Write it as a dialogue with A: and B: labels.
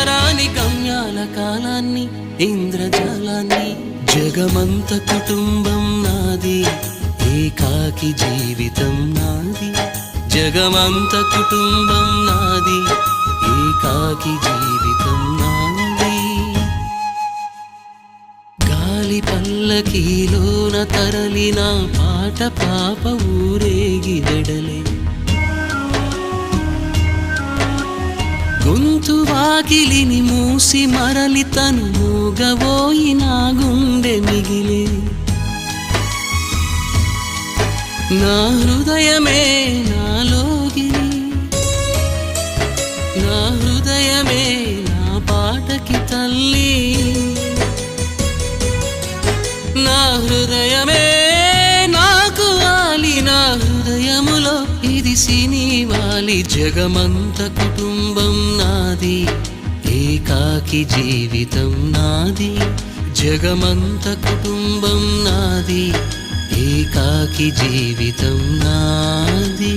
A: చేరరాని గమ్యాల కాలాన్ని ఇంద్రజాలాన్ని జగమంత కుటుంబం నాది ఏకాకి జీవితం నాది జగమంత కుటుంబం నాది ఏకాకి జీవితం నాది గాలి పల్లకీలోన తరలిన పాట పాప ఊరేగి వెడలే గొంతు వాకిలిని మూసి మరలి తను మూగబోయి నా గుండె మిగిలే నా హృదయమే నాలోగిని నా హృదయమే నా పాటకి తల్లి నా హృదయమే నాకు వాలి నా హృదయములో ఇది సినివాలి జగమంత కుటుంబం నాది ఏకాకి జీవితం నాది జగమంత కుటుంబం నాది ఏకాకి జీవితం నాది